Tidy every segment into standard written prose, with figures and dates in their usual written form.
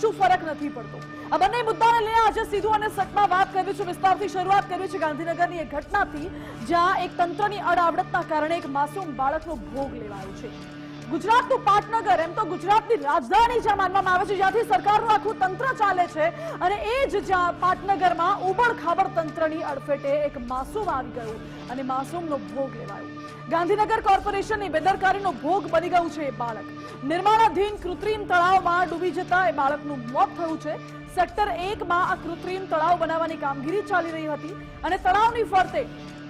શું ફરક નથી પડતો। આ બંને મુદ્દાને લઈને આજે સીધું અને સટમાં વાત કરવી છે, વિસ્તારથી શરૂઆત કરવી છે ગાંધીનગરની એક ઘટનાથી, જ્યાં એક તંત્રની અડાવડતના કારણે એક માસૂમ બાળકનો ભોગ લેવાયો છે। ગુજરાતનું પાટનગર, એમ તો ગુજરાતની રાજધાની જ્યાં માનવામાં આવે છે, જ્યાંથી સરકારનું આખું તંત્ર ચાલે છે, અને એ જ જ્યાં પાટનગરમાં ઉબડ-ખાબડ તંત્રની અડફેટે એક માસૂમ આવી ગયું અને માસૂમનો ભોગ લેવાયો। ગાંધીનગર કોર્પોરેશનની બેદરકારીનો ભોગ બની ગયું છે એ બાળક। નિર્માણાધીન કૃત્રિમ તળાવમાં ડૂબી જતા એ બાળકનું મોત થયું છે। સેક્ટર 1માં આ કૃત્રિમ તળાવ બનાવવાની કામગીરી ચાલી રહી હતી અને તળાવની ફરતે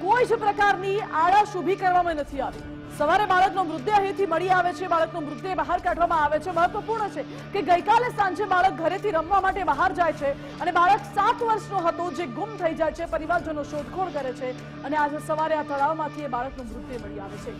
કોઈ જ પ્રકારની આળસ ઊભી કરવામાં નથી આવી। સવારે બાળકનો મૃતદેહ અહીંથી મળી આવે છે, બાળકનો મૃતદેહ બહાર કાઢવામાં આવે છે। મહત્વપૂર્ણ છે કે ગઈકાલે સાંજે બાળક ઘરેથી રમવા માટે બહાર જાય છે અને બાળક 7 વર્ષનો હતો જે ગુમ થઈ જાય છે। પરિવારજનો શોધખોળ કરે છે અને આજે સવારે આ તળાવમાંથી એ બાળકનો મૃતદેહ મળી આવે છે।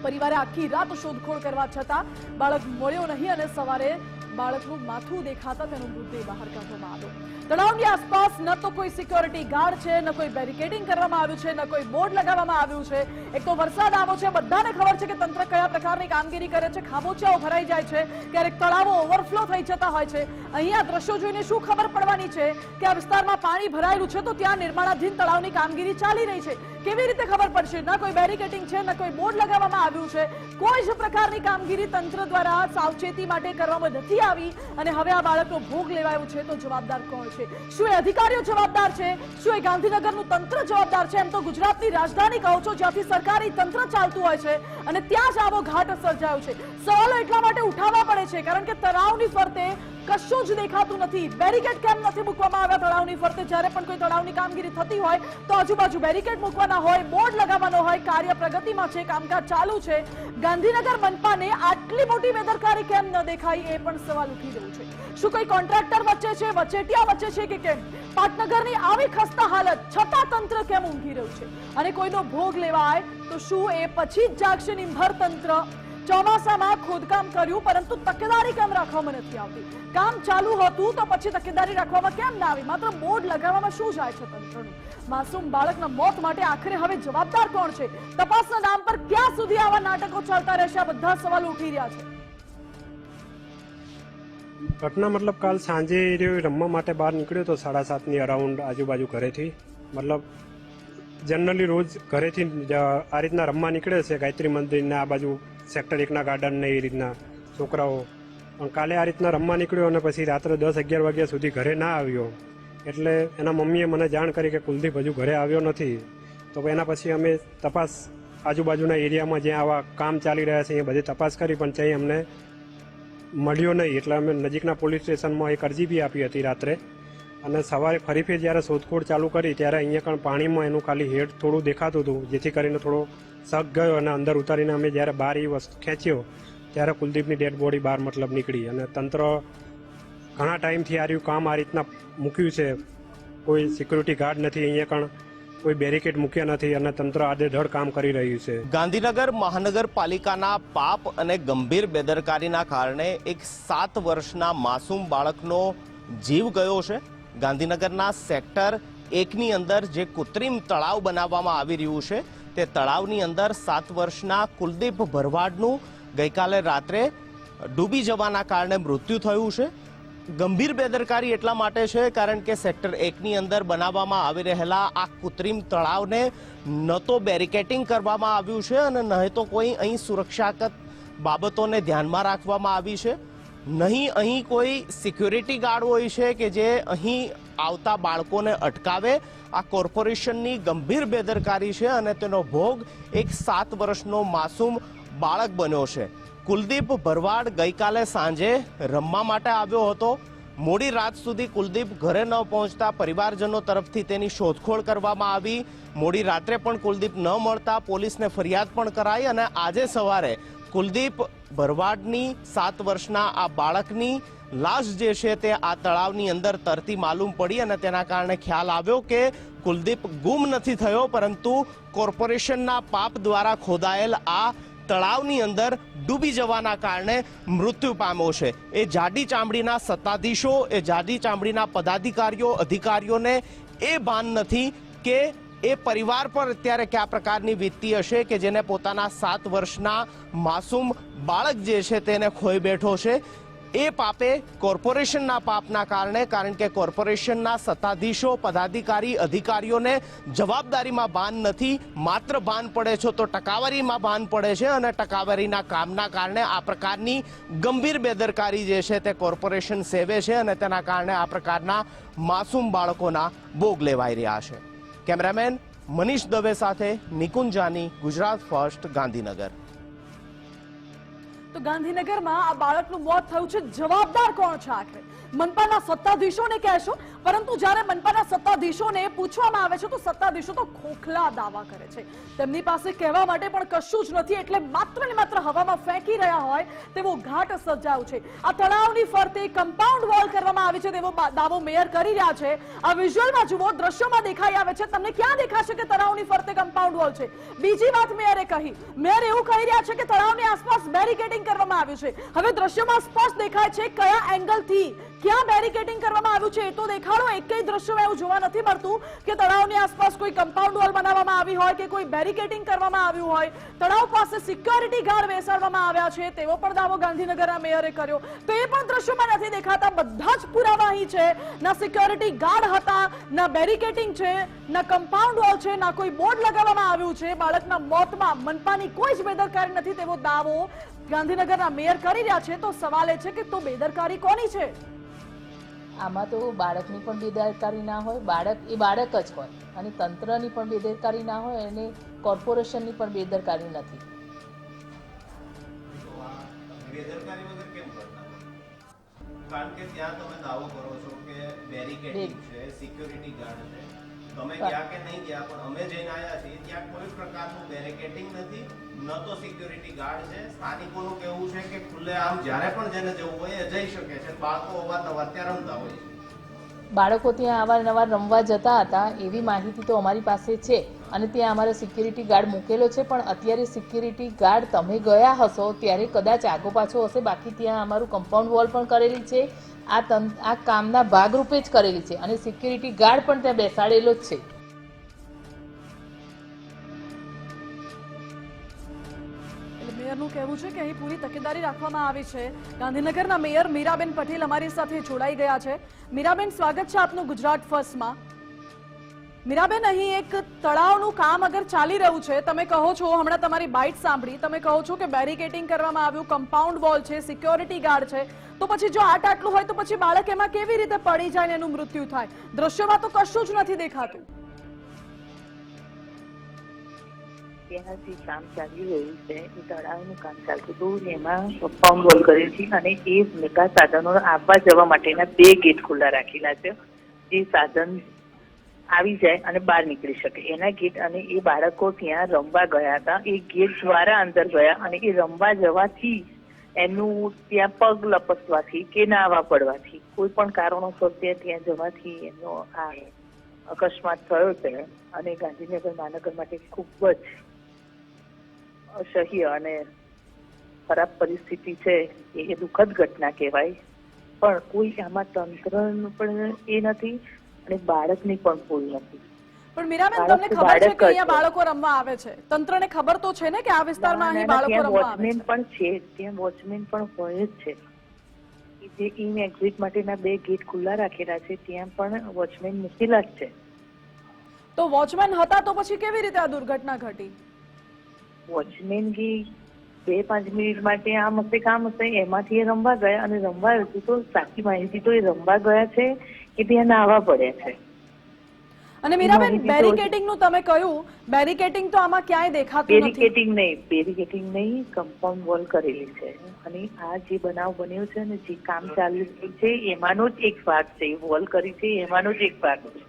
પરિવારે આખી રાત શોધખોળ કરવા છતાં બાળક મળ્યો નહીં અને સવારે બાળકનું માથું દેખાતા તેનો મૃતદેહ બહાર કાઢવામાં આવ્યો। તળાવની આસપાસ ન તો કોઈ સિક્યોરિટી ગાર્ડ છે, ન કોઈ બેરિકેડિંગ કરવામાં આવ્યું છે, ન કોઈ બોર્ડ લગાવવામાં આવ્યું છે। એક તો વરસાદ આવ્યો છે, બધાને ખબર છે કે તંત્ર કયા પ્રકારની કામગીરી કરે છે। ખાબોચિયાઓ ભરાઈ જાય છે, ક્યારેક તળાવો ઓવરફ્લો થઈ જતા હોય છે। અહીંયા દ્રશ્યો જોઈને શું ખબર પડવાની છે કે આ વિસ્તારમાં પાણી ભરાયેલું છે, તો ત્યાં નિર્માણાધીન તળાવની કામગીરી ચાલી રહી છે। કેવી રીતે ખબર પડશે? ન કોઈ બેરિકેડિંગ છે, ન કોઈ બોર્ડ લગાવવામાં આવ્યું છે, કોઈ જ પ્રકારની કામગીરી તંત્ર દ્વારા સાવચેતી માટે કરવામાં નથી આવી અને હવે આ બાળકનો ભોગ લેવાયો છે, તો જવાબદાર કોણ છે? શું એ અધિકારીઓ જવાબદાર છે? શું એ ગાંધીનગરનું તંત્ર જવાબદાર છે? એમ તો ગુજરાતની રાજધાની કહો છો, જ્યાંથી સરકારી તંત્ર ચાલતું હોય છે અને ત્યાં જ આવો ઘાટ સર્જાયો છે। સવાલો એટલા માટે ઉઠાવવા પડે છે કારણ કે તળાવની ફરતે કશું જ દેખાતું નથી। બેરિકેડ કેમ નથી મૂકવામાં આવ્યા તળાવની ફરતે? જ્યારે પણ કોઈ તળાવની કામગીરી થતી હોય તો આજુબાજુ બેરિકેડ મૂકવાના હોય, બોર્ડ લગાવવાનો હોય, કાર્ય પ્રગતિમાં છે, કામકાજ ચાલુ છે। ગાંધીનગર મનપાને આટલી મોટી બેદરકારી કેમ ન દેખાઈ, એ પણ સવાલ ઉઠી રહ્યો છે। શું કોઈ કોન્ટ્રાક્ટર વચ્ચે છે, વચેટિયા વચ્ચે છે કે કેમ? પાટનગરની આવી ખસ્તા હાલત છતાં તંત્ર કેમ ઊંઘી રહ્યું છે? અને કોઈનો ભોગ લેવાય તો શું એ પછી જ જાગશે નિંભર તંત્ર? ચોમાસામાં ખોદકામ કર્યું પરંતુ તકેદારી કેમ રાખવામાં નથી આવતી? કામ ચાલુ હતું તો પછી તકેદારી રાખવામાં કેમ ના આવી? માત્ર બોર્ડ લગાવવામાં શું જાય છે તંત્રનું? માસૂમ બાળકના મોત માટે આખરે હવે જવાબદાર કોણ છે? તપાસના નામ પર ક્યાં સુધી આવા નાટકો ચાલતા રહેશે? આ બધા સવાલો ઉઠી રહ્યા છે। ઘટના મતલબ કાલ સાંજે રમવા માટે બહાર નીકળ્યો તો 7:30ની અરાઉન્ડ આજુબાજુ ઘરેથી। મતલબ જનરલી રોજ ઘરેથી આ રીતના રમવા નીકળે છે, ગાયત્રી મંદિરને આ બાજુ સેક્ટર 1ના ગાર્ડનને એ રીતના છોકરાઓ। પણ કાલે આ રીતના રમવા નીકળ્યો અને પછી રાત્રે 10-11 વાગ્યા સુધી ઘરે ના આવ્યો, એટલે એના મમ્મીએ મને જાણ કરી કે કુલદીપ હજુ ઘરે આવ્યો નથી। તો એના પછી અમે તપાસ આજુબાજુના એરિયામાં જ્યાં આવા કામ ચાલી રહ્યા છે એ બધી તપાસ કરી, પણ ત્યાં અમને મળ્યો નહીં। એટલે અમે નજીકના પોલીસ સ્ટેશનમાં એક અરજી બી આપી હતી રાત્રે, અને સવારે ફરીથી જ્યારે શોધખોળ ચાલુ કરી ત્યારે અહીંયા પણ પાણીમાં એનું ખાલી હેડ થોડું દેખાતું હતું, જેથી કરીને થોડો શક ગયો અને અંદર ઉતારીને અમે જ્યારે બહાર એ વસ્તુ ખેંચ્યો ત્યારે કુલદીપની ડેડ બોડી બહાર મતલબ નીકળી। અને તંત્ર ઘણા ટાઈમથી આ રહ્યું કામ આ રીતના મૂક્યું છે, કોઈ સિક્યુરિટી ગાર્ડ નથી, અહીંયા પણ કોઈ બેરિકેડ મૂક્યા નથી અને તંત્ર આડેધડ કામ કરી રહ્યું છે। ગાંધીનગર મહાનગરપાલિકાના પાપ અને ગંભીર બેદરકારીના કારણે એક 7 વર્ષના માસૂમ બાળકનો જીવ ગયો છે। ગાંધીનગરના સેક્ટર 1ની અંદર જે કૃત્રિમ તળાવ બનાવવામાં આવી રહ્યું છે, તે તળાવની અંદર 7 વર્ષના કુલદીપ ભરવાડનું ગઈકાલે રાત્રે ડૂબી જવાના કારણે મૃત્યુ થયું છે। ગંભીર બેદરકારી એટલા માટે છે કારણ કે સેક્ટર 1ની અંદર બનાવવામાં આવી રહેલા આ કૃત્રિમ તળાવને ન તો બેરિકેટિંગ કરવામાં આવ્યું છે અને ન તો કોઈ અહીં સુરક્ષાગત બાબતોને ધ્યાનમાં રાખવામાં આવી છે, નહીં અહીં કોઈ સિક્યોરિટી ગાર્ડ હોય છે કે જે અહીં આવતા બાળકોને અટકાવે। આ કોર્પોરેશનની ગંભીર બેદરકારી છે અને તેનો ભોગ એક 7 વર્ષનો માસૂમ બાળક બન્યો છે। કુલદીપ ભરવાડ ગઈકાલે સાંજે રમવા માટે આવ્યો હતો। મોડી રાત સુધી કુલદીપ ઘરે ન પહોંચતા પરિવારજનો તરફથી તેની શોધખોળ કરવામાં આવી। મોડી રાત્રે પણ કુલદીપ ન મળતા પોલીસને ફરિયાદ પણ કરાઈ અને આજે સવારે કુલદીપ ભરવાડની 7 વર્ષના આ બાળકની લાશ જે છે તે આ તળાવની અંદર તરતી માલુમ પડી અને તેના કારણે ખ્યાલ આવ્યો કે કુલદીપ ગુમ નથી થયો, પરંતુ કોર્પોરેશનના પાપ દ્વારા ખોદાયેલ આ તળાવની અંદર ડૂબી જવાના કારણે મૃત્યુ પામ્યો છે। એ જાડી ચામડીના સત્તાધીશો, એ જાડી ચામડીના પદાધિકારીઓ, અધિકારીઓને એ ભાન નથી કે એ પરિવાર પર અત્યારે કયા પ્રકારની વીતતી હશે કે જેને પોતાના 7 વર્ષના માસૂમ બાળક જે છે તેને ખોઈ બેઠો છે। એ પાપે કોર્પોરેશનના પાપના કારણે, કારણ કે કોર્પોરેશનના સત્તાધીશો, પદાધિકારી, અધિકારીઓને જવાબદારીમાં ભાન નથી, માત્ર ભાન પડે છે તો ટકાવારીમાં ભાન પડે છે, અને ટકાવારીના કામના કારણે આ પ્રકારની ગંભીર બેદરકારી જે છે તે કોર્પોરેશન સેવે છે, અને તેના કારણે આ પ્રકારના માસૂમ બાળકોના ભોગ લેવાઈ રહ્યા છે. કેમેરામેન મનીષ દવે સાથે નિકુંજ જાની, ગુજરાત ફર્સ્ટ, ગાંધીનગર. તો ગાંધીનગરમાં આ બાળકનું મોત થયું છે, જવાબદાર કોણ છે આખરે? મનપાના સત્તાધીશોને કહેશો, પરંતુ જ્યારે મનપાના સત્તાધીશોને પૂછવામાં આવે છે તો સત્તાધીશો તો ખોખલા દાવા કરે છે. તેમની પાસે કહેવા માટે પણ કશું જ નથી, એટલે માત્ર ને માત્ર હવામાં ફેંકી રહ્યા હોય તેવો ઘાટ સર્જાયો છે. આ તળાવની ફરતે કમ્પાઉન્ડ વોલ કરવામાં આવી છે તેવો દાવો મેયર કરી રહ્યા છે. આ વિઝ્યુઅલમાં જુઓ, દ્રશ્યોમાં દેખાઈ આવે છે. તમને ક્યાં દેખાશે કે તળાવની ફરતે કમ્પાઉન્ડ વોલ છે? બીજી વાત મેયરે કહી, મેયર એવું કહી રહ્યા છે કે તળાવની આસપાસ બેરિકેડિંગ કરવામાં આવ્યું છે. હવે દ્રશ્યોમાં સ્પષ્ટ દેખાય છે કયા એંગલથી ક્યાં બેરિકેડિંગ કરવામાં આવ્યું છે એ તો દેખાડો. એકેય દ્રશ્યમાં એવું જોવા નથી મળતું કે તળાવની આસપાસ કોઈ કમ્પાઉન્ડ વોલ બનાવવામાં આવી હોય કે કોઈ બેરિકેડિંગ કરવામાં આવ્યું હોય. તળાવ પાસે સિક્યોરિટી ગાર્ડ બેસાડવામાં આવ્યા છે તેવો પણ દાવો ગાંધીનગરના મેયરે કર્યો, તો એ પણ દ્રશ્યોમાં નથી દેખાતા. બધા જ પુરાવા અહીં છે. ના સિક્યોરિટી ગાર્ડ હતા, ના બેરિકેડિંગ છે, ના કમ્પાઉન્ડ વોલ છે, ના કોઈ બોર્ડ લગાવવામાં આવ્યું છે. બાળકના મોતમાં મનપાની કોઈ જ બેદરકારી નથી તેવો દાવો ગાંધીનગરના મેયર કરી રહ્યા છે. તો સવાલ એ છે કે તો બેદરકારી કોની છે? આમાં તો બાળકની પણ બેદરકારી ના હોય, બાળક એ બાળક જ હોય, અને તંત્રની પણ બેદરકારી ના હોય, અને કોર્પોરેશનની પણ બેદરકારી નથી. બેદરકારી વગર કેમ કરતા? કારણ કે ત્યાં તમે દાવો કરો છો કે બેરિકેડિંગ છે, સિક્યોરિટી ગાર્ડ છે. તમે ગયા કે નહીં ગયા, પણ અમે જઈને આવ્યા છીએ, ત્યાં કોઈ પ્રકારનું બેરિકેડિંગ નથી, ન તો સિક્યોરિટી ગાર્ડ છે. સ્થાનિકોનું કહેવું છે કે ખુલ્લે આમ જ્યારે પણ જેને જવું હોય એ જઈ શકે છે. બાળકો અવારનવાર ત્યાં રમતા હોય છે. બાળકો ત્યાં અવારનવાર રમવા જતા હતા એવી માહિતી તો અમારી પાસે છે, અને ત્યાં અમારે સિક્યુરિટી ગાર્ડ મૂકેલો છે. પણ અત્યારે સિક્યુરિટી ગાર્ડ તમે ગયા હશો ત્યારે કદાચ આગો પાછો હશે, બાકી ત્યાં અમારું કમ્પાઉન્ડ વોલ પણ કરેલી છે. આ કામના ભાગરૂપે જ કરેલી છે, અને સિક્યુરિટી ગાર્ડ પણ ત્યાં બેસાડેલો જ છે. મેયરનું કહેવું છે કે અહીં પૂરી તકેદારી રાખવામાં આવી છે. ગાંધીનગરના મેયર મીરાબેન પટેલ અમારી સાથે જોડાઈ ગયા છે. મીરાબેન, સ્વાગત છે આપનું ગુજરાત ફર્સ્ટમાં. મીરાબેન, અહીં એક તળાવનું કામ અગર ચાલી રહ્યું છે, તમે કહો છો, હમણાં તમારી બાઇટ સાંભળી, તમે કહો છો કે બેરિકેડિંગ કરવામાં આવ્યું, કમ્પાઉન્ડ વોલ છે, સિક્યોરિટી ગાર્ડ છે, તો પછી જો આટલું હોય તો પછી બાળક એમાં કેવી રીતે પડી જાય ને એનું મૃત્યુ થાય? દ્રશ્યોમાં તો કશું જ નથી દેખાતું. ત્યાં જે કામ ચાલી રહ્યું છે એ તળાવનું કામ ચાલતું હતું, એમાં કમ્પાઉન્ડ વોલ કરેલ છે, અને એ મેગા સાધનો આવવા જવા માટેના 2 ગેટ ખુલ્લા રાખેલા છે. જે સાધન આવી જાય અને બહાર નીકળી શકે એના ગેટ, અને એ બાળકો ત્યાં રમવા ગયા હતા. એ ગેટ દ્વારા અંદર ગયા, અને એ રમવા જવાથી એનું ત્યાં પગ લપસવાથી કે નાવા પડવાથી, કોઈ પણ કારણોસર ત્યાં જવાથી એનો આ અકસ્માત થયો છે. અને ગાંધીનગર મહાનગર માટે ખૂબ જ અસહ્ય અને ખરાબ પરિસ્થિતિ છે. એ દુઃખદ ઘટના કહેવાય. પણ કોઈ આમાં તંત્રનું પણ એ નથી અને બાળકની પણ ભૂલ નથી. પણ મીરાબેન, તમને ખબર છે કે અહીંયા બાળકો રમવા આવે છે? તંત્રને ખબર તો છે ને કે આ વિસ્તારમાં અહીં બાળકો રમવા આવે છે? વોચમેન પણ છે, ત્યાં વોચમેન પણ હોય જ છે. જે ઇન એક્ઝિટ માટેના 2 ગેટ ખુલ્લા રાખેલા છે, ત્યાં પણ વોચમેન મૂકેલા જ છે. તો વોચમેન હતા તો પછી કેવી રીતે આ દુર્ઘટના ઘટી? વોચમેન કે 2-5 મિનિટ માટે આમ હશે કામ હશે, એમાંથી એ રમવા ગયા, અને રમવા હતું તો સાચી માહિતી તો એ રમવા ગયા છે કે ત્યાં નાહવા પડ્યા છે. અને મીરાબેન, બેરિકેડિંગ નું તમે કહ્યું, બેરિકેડિંગ તો આમાં ક્યાંય દેખાતું નથી. બેરિકેડિંગ નહીં, કમ્પાઉન્ડ વોલ કરેલી છે. અને આ જે બનાવ બન્યો છે ને જે કામ ચાલી રહ્યું છે એમાંનો જ એક ભાગ છે. વોલ કરી છે એમાંનો જ એક ભાગ છે.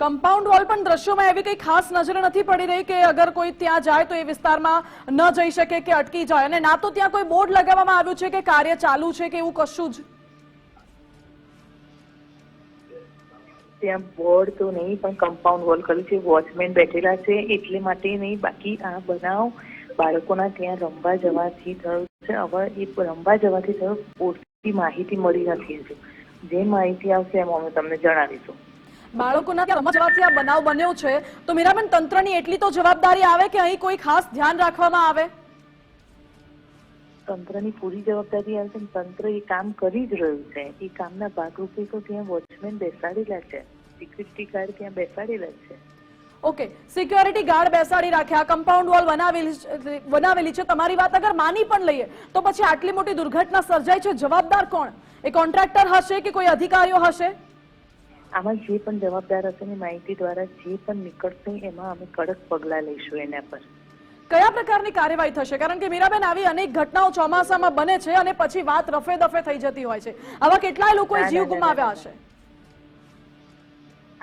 કમ્પાઉન્ડ વોલ પણ દ્રશ્યોમાં એવી કઈ ખાસ નજરે નથી પડી રહી કે અગર કોઈ ત્યાં જાય તો એ વિસ્તારમાં ન જઈ શકે કે અટકી જાય, અને ના તો ત્યાં કોઈ બોર્ડ લગાવવામાં આવ્યું છે કે કાર્ય ચાલુ છે કે એવું કશું જ? ત્યાં બોર્ડ તો નહીં, પણ કમ્પાઉન્ડ વોલ કર્યું છે, વોચમેન બેઠેલા છે એટલે માટે નહીં. બાકી આ બનાવ બાળકોના ત્યાં રમવા જવાથી થયો છે. હવે એ રમવા જવાથી થયો, પૂરતી માહિતી મળી નથી હજુ. જે માહિતી આવશે એમ અમે તમને જણાવીશું. બાળકોના ત્યાં રમવા જવાથી આ બનાવ બન્યો છે, તો મીરાબેન, તંત્રની એટલી તો જવાબદારી આવે કે અહીં કોઈ ખાસ ધ્યાન રાખવામાં આવે? તંત્રની પૂરી જવાબદારી આવશે ને તંત્ર એ કામ કરી જ રહ્યું છે. એ કામના ભાગરૂપે તો ત્યાં વોચમેન બેસાડેલા છે, સિક્યુરિટી ગાર્ડ ત્યાં બેસાડેલા છે. ઓકે, સિક્યોરિટી ગાર્ડ બેસાડી રાખ્યા, કમ્પાઉન્ડ વોલ બનાવેલી છે. તમારી વાત અગર માની પણ લઈએ તો પછી આટલી મોટી દુર્ઘટના સર્જાઈ છે, જવાબદાર કોણ? એ કોન્ટ્રાક્ટર હશે કે કોઈ અધિકારીઓ હશે? આમાં જે પણ જવાબદાર હશે ની માહિતી દ્વારા જે પણ નીકળશે એમાં અમે કડક પગલાં લઈશું એના પર. કયા પ્રકારની કાર્યવાહી થશે? કારણ કે મીરાબેન, આવી અનેક ઘટનાઓ ચોમાસામાં બને છે અને પછી વાત રફે દફે થઈ જતી હોય છે. આવા કેટલાય લોકોએ જીવ ગુમાવ્યા હશે.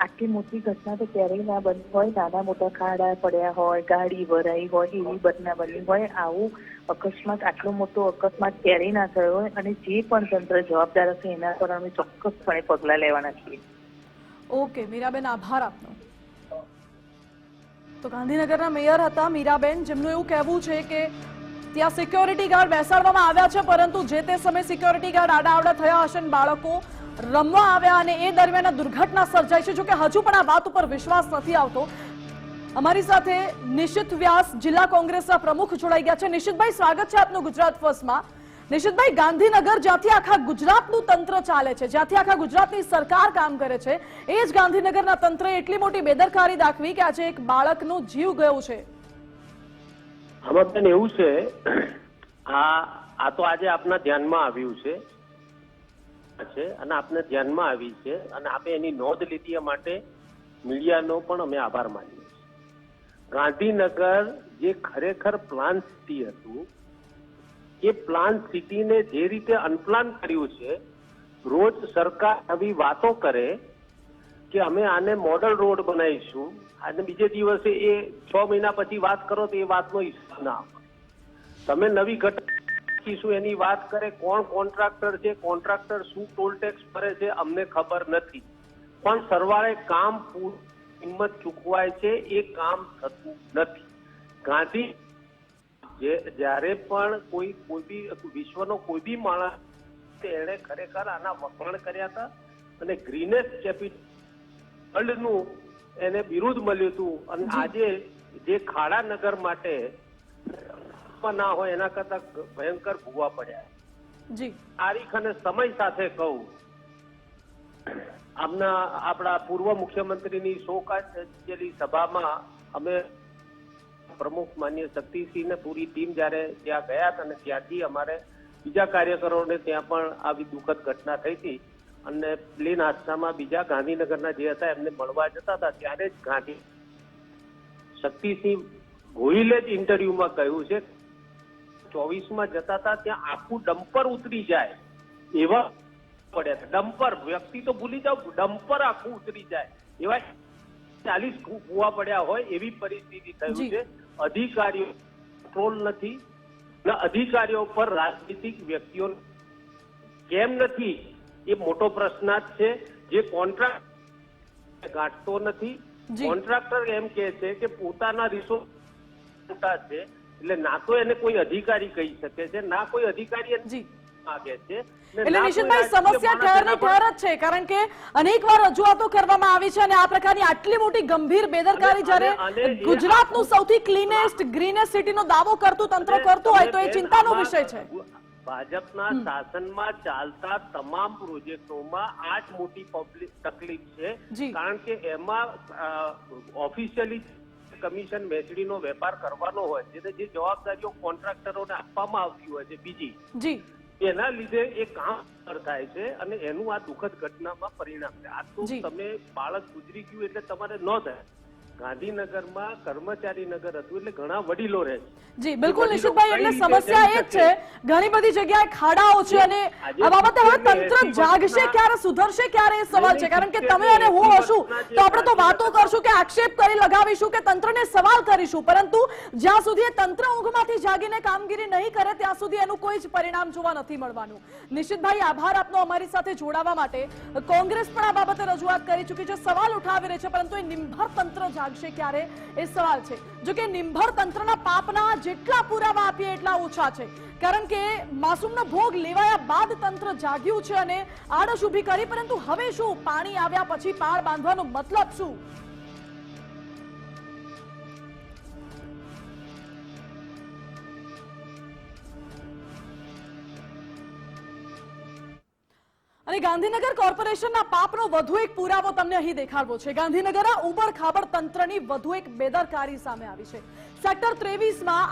આટલી મોટી ઘટના તો ક્યારેય ના બની હોય. નાના મોટા ખાડા પડ્યા હોય, ગાડી ભરાઈ હોય, એવી ઘટના બની હોય. આવું અકસ્માત, આટલો મોટો અકસ્માત ક્યારેય ના થયો હોય અને જે પણ તંત્ર જવાબદાર હશે એના પર અમે ચોક્કસપણે પગલાં લેવાના છીએ. ઓકે મીરાબેન, આભાર આપનો. તો ગાંધીનગરના મેયર હતા મીરાબેન, જેમનું એવું કહેવું છે કે ત્યાં સિક્યોરિટી ગાર્ડ બેસાડવામાં આવ્યા છે, પરંતુ જે તે સમયે સિક્યોરિટી ગાર્ડ આડાઅવડા થયા હશે અને બાળકો રમવા આવ્યા અને એ દરમિયાન દુર્ઘટના સર્જાઈ છે. જોકે હજુ પણ આ વાત ઉપર વિશ્વાસ નથી આવતો. અમારી સાથે નિશિત વ્યાસ, જિલ્લા કોંગ્રેસના પ્રમુખ જોડાઈ ગયા છે. નિશિતભાઈ, સ્વાગત છે આપનું ગુજરાત ફર્સ્ટમાં. નિશિતભાઈ, ગાંધીનગર જ્યાંથી આખા ગુજરાતનું તંત્ર ચાલે છે, જ્યાંથી આખા ગુજરાતની સરકાર કામ કરે છે, એ જ ગાંધીનગરના તંત્રએ એટલી મોટી બેદરકારી દાખવી કે આજે એક બાળકનો જીવ ગયો છે. આમાં બેન એવું છે, આ તો આજે આપના ધ્યાનમાં આવ્યું છે અને આપને ધ્યાનમાં આવી છે અને આપે એની નોંધ લીધી એ માટે મીડિયાનો પણ અમે આભાર માનીએ છીએ. ગાંધીનગર જે ખરેખર પ્લાન સિટી હતું, એ પ્લાન સિટીને જે રીતે અનપ્લાન કર્યું છે, રોજ સરકાર આવી વાતો કરે કે અમે આને મોડલ રોડ બનાવીશું અને બીજે દિવસે એ 6 મહિના પછી વાત કરો તો એ વાતનો હિસાબ ના આપે. તમે નવી ઘટના એની વાત કરે, કોણ કોન્ટ્રાક્ટર છે, કોન્ટ્રાક્ટર શું ટોલ ટેક્સ ભરે છે, અમને ખબર નથી, પણ સરવાળે કામ કિંમત ચૂકવાય છે એ કામ થતું નથી. ગાંધી જ્યારે પણ કોઈ બી વિશ્વનો કોઈ બી માણસ એને ખરેખર આના વખાણ કર્યા હતા અને ગ્રીનેસ્ટ કેપિટલ વર્લ્ડનું એને બિરુદ મળ્યું હતું. અને આજે જે ખાડા નગર માટે ના હોય એના કરતા ભયંકર ભૂવા પડ્યા. જી, તારીખ અને સમય સાથે કહું, આપણા પૂર્વ મુખ્યમંત્રીની શોકાજલી સભામાં અમે પ્રમુખ માન્ય શક્તિસિંહ ને પૂરી ટીમ જયારે ત્યાં ગયા હતા અને ત્યાંથી અમારે બીજા કાર્યકરોને ત્યાં પણ આવી દુઃખદ ઘટના થઈ હતી અને પ્લેન હાદસામાં બીજા ગાંધીનગરના જે હતા એમને મળવા જતા હતા ત્યારે જ ગાંધી શક્તિસિંહ ગોહિલે જ ઇન્ટરવ્યુમાં કહ્યું છે 24માં જતા હતા ત્યાં આખું ડમ્પર ઉતરી જાય એવા પડ્યા હતા. ડમ્પર, વ્યક્તિ તો ભૂલી જાવ, ડમ્પર આખું ઉતરી જાય એવા 40 કુવા પડ્યા હોય એવી પરિસ્થિતિ થયું છે. અધિકારીઓ કંટ્રોલ નથી ને અધિકારીઓ પર રાજનીતિક વ્યક્તિઓ કેમ નથી એ મોટો પ્રશ્ન જ છે. જે કોન્ટ્રાક્ટ ગાંઠતો નથી, કોન્ટ્રાક્ટર એમ કે છે કે પોતાના રિસોર્સ મોટા છે એટલે ના તો એને કોઈ અધિકારી કહી શકે છે, ના કોઈ અધિકારી માગે છે. એટલે નિશિતભાઈ, સમસ્યા ઠેરની ઠેર જ છે, કારણ કે અનેકવાર રજૂઆતો કરવામાં આવી છે અને આ પ્રકારની આટલી મોટી ગંભીર બેદરકારી જ્યારે ગુજરાતનું સૌથી ક્લીનેસ્ટ ગ્રીનેસ્ટ સિટીનો દાવો કરતું તંત્ર કરતું હોય તો એ ચિંતાનો વિષય છે. ભાજપના શાસનમાં ચાલતા તમામ પ્રોજેક્ટોમાં આ જ મોટી તકલીફ છે, કારણ કે એમાં ઓફિશિયલી કમિશન વેચડીનો વેપાર કરવાનો હોય છે, જે જવાબદારીઓ કોન્ટ્રાક્ટરોને આપવામાં આવતી હોય છે બીજી, એના લીધે એ કામ થાય છે અને એનું આ દુઃખદ ઘટનામાં પરિણામ છે. આ તો તમે બાળક ગુજરી ગયું એટલે તમારે ન થાય. ગાંધીનગરમાં કર્મચારી નગર હતું એટલે ઘણા વડીલો રહે છે. જી બિલકુલ નિશિતભાઈ, એટલે સમસ્યા એ જ છે, ઘણી બધી જગ્યાએ ખાડાઓ છે અને આ બાબતે હવે તંત્ર જાગશે ક્યારે, સુધરશે ક્યારે એ સવાલ છે. કારણ કે તમે અને હું હશું તો આપણે તો વાતો કરશું કે આક્ષેપ કરી લગાવીશું કે તંત્રને સવાલ કરીશું, પરંતુ જ્યાં સુધી એ તંત્ર ઊંઘમાંથી જાગીને કામગીરી નહીં કરે ત્યાં સુધી એનું કોઈ જ પરિણામ જોવા નથી મળવાનું. નિશિતભાઈ, આભાર આપનો અમારી સાથે જોડાવા માટે. કોંગ્રેસ પણ આ બાબતે રજૂઆત કરી ચૂકી છે, સવાલ ઉઠાવી રહી છે, પરંતુ એ નિંભર તંત્ર જાગશે ક્યારે એ સવાલ છે. જો કે નિંભર તંત્રના પાપના જેટલા પુરાવા આપીએ એટલા ઓછા છે, કારણ કે માસૂમનો ભોગ લેવાયા બાદ તંત્ર જાગ્યું છે અને આડશ ઊભી કરી, પરંતુ હવે શું, પાણી આવ્યા પછી પાળ બાંધવાનો મતલબ શું? અને ગાંધીનગર કોર્પોરેશનના પાપનો વધુ એક પુરાવો તમને અહીં દેખાડવો છે. ગાંધીનગરના ઉબડ-ખાબડ તંત્રની વધુ એક બેદરકારી સામે આવી છે. સેક્ટર 23માં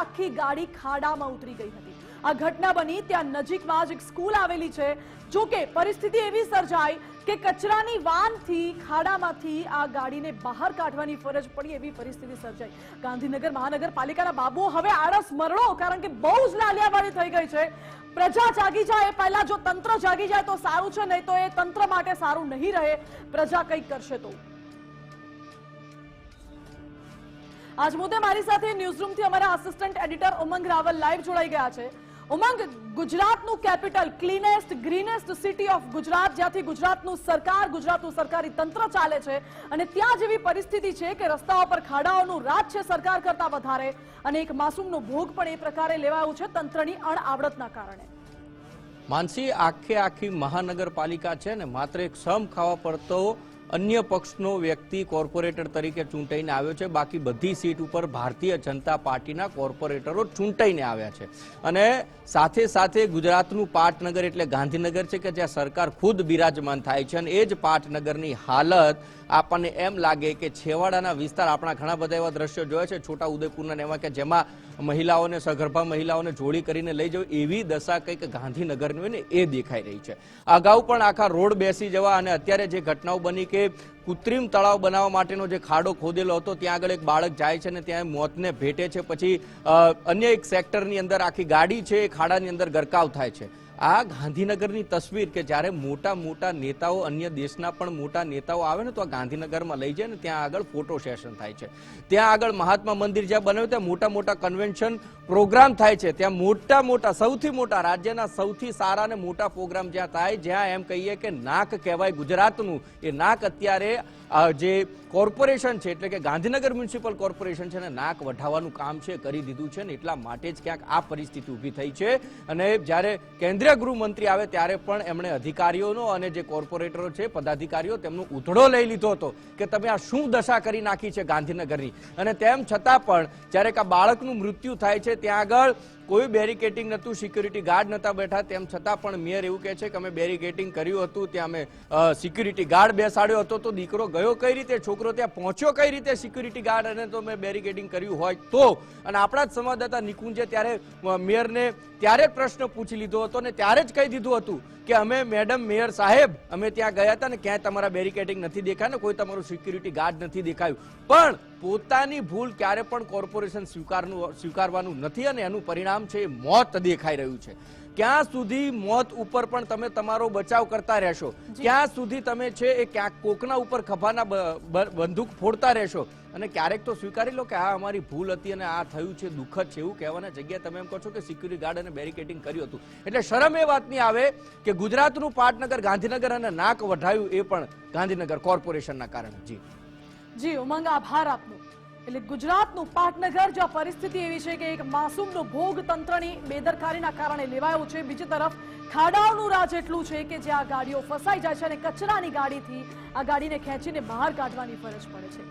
આખી ગાડી ખાડામાં ઉતરી ગઈ હતી. આ ઘટના બની ત્યાં નજીકમાં જ એક સ્કૂલ આવેલી છે. જો કે પરિસ્થિતિ એવી સર્જાઈ કે કચરાની વાનથી ખાડામાંથી આ ગાડીને બહાર કાઢવાની ફરજ પડી એવી પરિસ્થિતિ સર્જાઈ. ગાંધીનગર મહાનગરપાલિકાના બાબુ હવે આળસ મરડો, કારણ કે બહુ જ લાલિયાવાડી થઈ ગઈ છે. પ્રજા જાગી જાય એ પહેલા જો તંત્ર જાગી જાય તો સારું છે, નહીં તો એ તંત્ર માટે સારું નહીં રહે. પ્રજા કંઈક કરશે તો. આજ મુદ્દે મારી સાથે ન્યૂઝરૂમથી અમારા આસિસ્ટન્ટ એડિટર ઉમંગ રાવલ લાઈવ જોડાઈ ગયા છે. ઉમંગ, ગુજરાતનું capital, cleanest greenest city of Gujarat, જ્યાંથી ગુજરાતનું સરકારી તંત્ર ચાલે છે, અને ત્યાં જેવી પરિસ્થિતિ છે કે રસ્તાઓ પર ખાડાઓનું રાજ છે સરકાર કરતા વધારે, અને એક માસૂમનો ભોગ પણ એ પ્રકારે લેવાયો છે તંત્રની અણઆવડતના કારણે. માનસી, આખી મહાનગરપાલિકા છે ને માત્ર એક સમ ખાવા પડતો અન્ય પક્ષનો વ્યક્તિ કોર્પોરેટર તરીકે ચૂંટાઈને આવ્યો છે. બાકી બધી સીટ ઉપર ભારતીય જનતા પાર્ટીના કોર્પોરેટરો ચૂંટાઈને આવ્યા છે. અને સાથે ગુજરાતનું પાટનગર એટલે ગાંધીનગર છે કે જ્યાં સરકાર ખુદ બિરાજમાન થાય છે. અને એ જ પાટનગરની હાલત આપણને એમ લાગે કે છેવાડાના વિસ્તાર, આપણા ઘણા બધા એવા દ્રશ્યો જોયા છે છોટા ઉદેપુરના એવા કે જેમાં મહિલાઓને, સગર્ભા મહિલાઓને જોડી કરીને લઈ જવું, એવી દશા કંઈક ગાંધીનગરની હોય ને એ દેખાઈ રહી છે. અગાઉ પણ આખા રોડ બેસી જવા અને અત્યારે જે ઘટનાઓ બની કે કૃત્રિમ તળાવ બનાવવા માટેનો જે ખાડો ખોદેલો હતો ત્યાં આગળ એક બાળક જાય છે ને ત્યાં મોતને ભેટે છે. પછી અન્ય એક સેક્ટરની અંદર આખી ગાડી છે એ ખાડાની અંદર ગરકાવ થાય છે. આ ગાંધીનગરની તસવીર કે જ્યારે મોટા નેતાઓ, અન્ય દેશના પણ મોટા નેતાઓ આવે ને તો આ ગાંધીનગરમાં લઈ જાય ને ત્યાં આગળ ફોટો સેશન થાય છે. ત્યાં આગળ મહાત્મા મંદિર જ્યાં બનાવ્યું ત્યાં મોટા કન્વેન્શન પ્રોગ્રામ થાય છે. ત્યાં સૌથી મોટા રાજ્યના સૌથી સારા અને મોટા પ્રોગ્રામ જ્યાં થાય, જ્યાં એમ કહીએ કે નાક કહેવાય ગુજરાતનું, એ નાક અત્યારે જે કોર્પોરેશન છે એટલે કે ગાંધીનગર મ્યુનિસિપલ કોર્પોરેશન છે ને નાક વઢાવવાનું કામ છે કરી દીધું છે ને એટલા માટે જ ક્યાંક આ પરિસ્થિતિ ઊભી થઈ છે. અને જ્યારે કેન્દ્રીય ગૃહમંત્રી આવે ત્યારે પણ એમણે અધિકારીઓનો અને જે કોર્પોરેટરો છે, પદાધિકારીઓ, તેમનો ઉધડો લઈ લીધો હતો કે તમે આ શું દશા કરી નાખી છે ગાંધીનગરની. અને તેમ છતાં પણ જ્યારે આ બાળકનું મૃત્યુ થાય છે ત્યાં આગળ કોઈ બેરિકેટિંગ નહોતું, સિક્યુરિટી ગાર્ડ નહોતા બેઠા. તેમ છતાં પણ મેયર એવું કહે છે કે અમે બેરિકેટિંગ કર્યું હતું, ત્યાં અમે સિક્યુરિટી ગાર્ડ બેસાડ્યો હતો. તો દીકરો ગયો કઈ રીતે, છોકરો ત્યાં પહોંચ્યો કઈ રીતે સિક્યુરિટી ગાર્ડ અને તો મેં બેરિકેટિંગ કર્યું હોય તો. અને આપણા જ સંવાદદાતા નિકુંજે ત્યારે મેયરને ત્યારે જ પ્રશ્ન પૂછી લીધો હતો ને ત્યારે જ કહી દીધું હતું કે અમે મેડમ મેયર સાહેબ અમે ત્યાં ગયા હતા ને ક્યાંય તમારા બેરિકેડિંગ નથી દેખાય ને કોઈ તમારું સિક્યુરિટી ગાર્ડ નથી દેખાયું. પણ પોતાની ભૂલ ક્યારે પણ કોર્પોરેશન સ્વીકારવાનું નથી અને એનું પરિણામ છે મોત દેખાઈ રહ્યું છે. ક્યાં સુધી મોત ઉપર પણ તમે તમારો બચાવ કરતા રહેશો, ક્યાં સુધી તમે છે એ ક્યાંક કોકના ઉપર ખભાના બંદૂક ફોડતા રહેશો. અને ક્યારેક તો સ્વીકારી લો કે આ અમારી ભૂલ હતી અને આ થયું છે, દુઃખદ છે, એવું કહેવાના જગ્યાએ તમે એમ કહો છો કે સિક્યુરિટી ગાર્ડ અને બેરિકેડિંગ કર્યું હતું. એટલે શરમ એ વાતની આવે કે ગુજરાતનું પાટનગર ગાંધીનગર અને નાક વઢાયું એ પણ ગાંધીનગર કોર્પોરેશનના કારણે. જી ઉમંગ, આભાર આપનો. એટલે ગુજરાતનું પાટનગર જ્યાં પરિસ્થિતિ એવી છે કે એક માસૂમનો ભોગ તંત્રની બેદરકારીના કારણે લેવાયો છે. બીજી તરફ ખાડાઓનું રાજ એટલું છે કે જ્યાં ગાડીઓ ફસાઈ જાય છે અને કચરાની ગાડીથી આ ગાડીને ખેંચીને બહાર કાઢવાની ફરજ પડે છે.